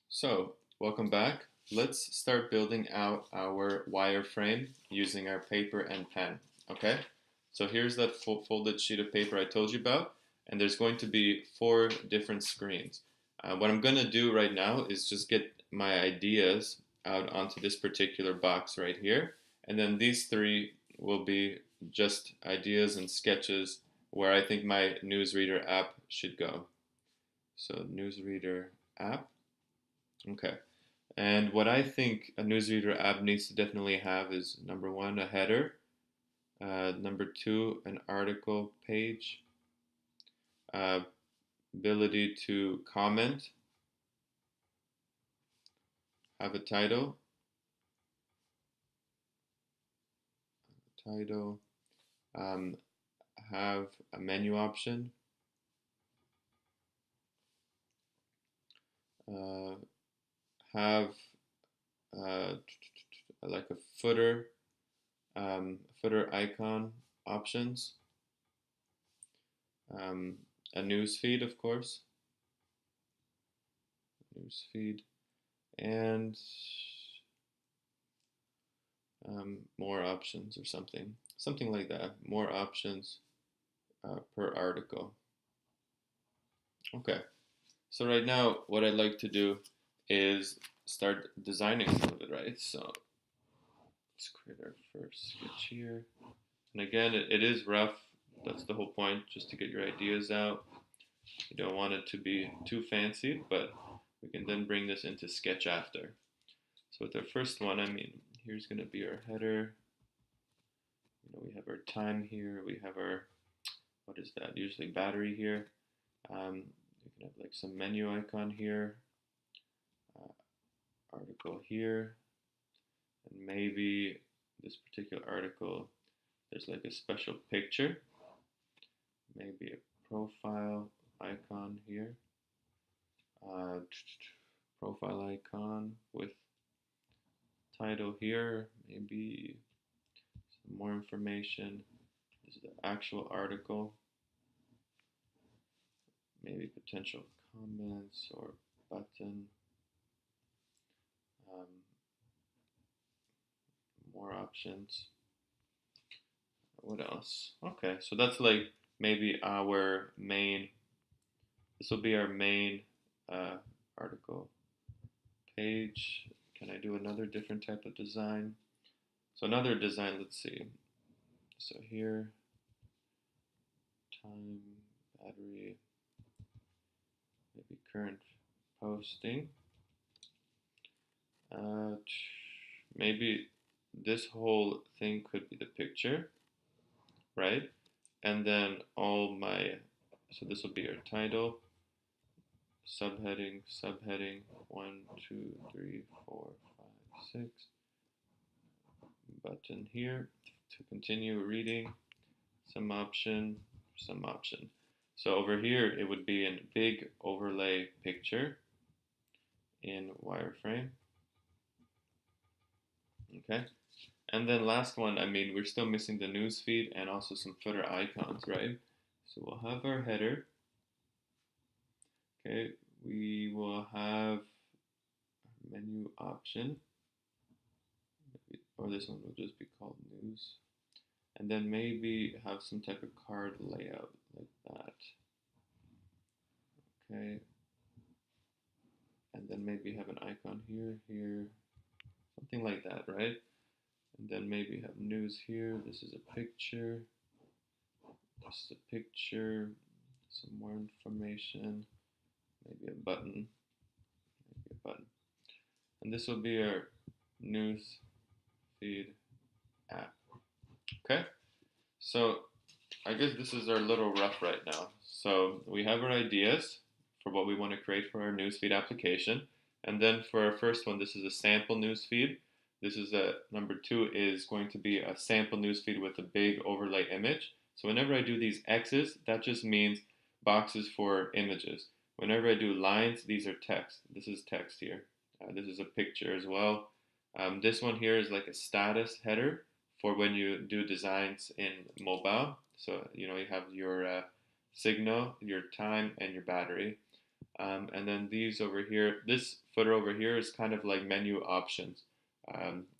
So, welcome back. Let's start building out our wireframe using our paper and pen, okay? So here's that folded sheet of paper I told you about, and there's going to be 4 different screens. What I'm going to do right now is just get my ideas out onto this particular box right here, and then these 3 will be just ideas and sketches where I think my newsreader app should go. So newsreader app, okay. And what I think a newsreader app needs to definitely have is number 1, a header, number 2, an article page, uh, ability to comment, have a title, um, have a menu option, uh, have like a footer icon options, a news feed, of course, news feed, and more options or something like that. More options per article. Okay, so right now what I'd like to do is start designing some of it, right? So let's create our first sketch here. And again, it is rough. That's the whole point, just to get your ideas out. You don't want it to be too fancy, but we can then bring this into Sketch after. So with our first one, here's going to be our header. We have our time here. We have our, what is that? Usually battery here. You can have like some menu icon here, article here, and maybe this particular article, there's like a special picture, maybe a profile icon here, profile icon with title here, maybe some more information. This is the actual article, maybe potential comments or button, more options. What else? Okay, so that's like maybe our main, this will be our main article page. Can I do another different type of design? So another design, let's see. So here, time, battery, maybe current posting. Maybe this whole thing could be the picture, right? And then so this will be our title, subheading, 1, 2, 3, 4, 5, 6. Button here to continue reading, some option. So over here it would be a big overlay picture in wireframe. Okay, and then last one, we're still missing the news feed and also some footer icons, right? So we'll have our header. Okay, we will have menu option, or this one will just be called news. And then maybe have some type of card layout like that. Okay. And then maybe have an icon here, something like that, right? And then maybe have news here. This is a picture. This is a picture. Some more information. Maybe a button. And this will be our news feed app. Okay? So I guess this is our little rough right now. So we have our ideas for what we want to create for our newsfeed application. And then for our first one, this is a sample newsfeed. This is number 2 is going to be a sample newsfeed with a big overlay image. So whenever I do these X's, that just means boxes for images. Whenever I do lines, these are text. This is text here. This is a picture as well. This one here is like a status header for when you do designs in mobile. So, you know, you have your signal, your time, and your battery. And then these over here, this footer over here is kind of like menu options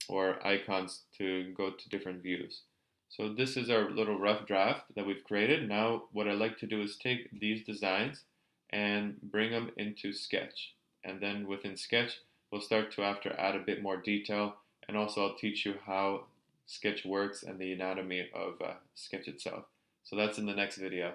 or icons to go to different views. So this is our little rough draft that we've created. Now what I like to do is take these designs and bring them into Sketch. And then within Sketch, we'll start to have to add a bit more detail. And also I'll teach you how Sketch works and the anatomy of Sketch itself. So that's in the next video.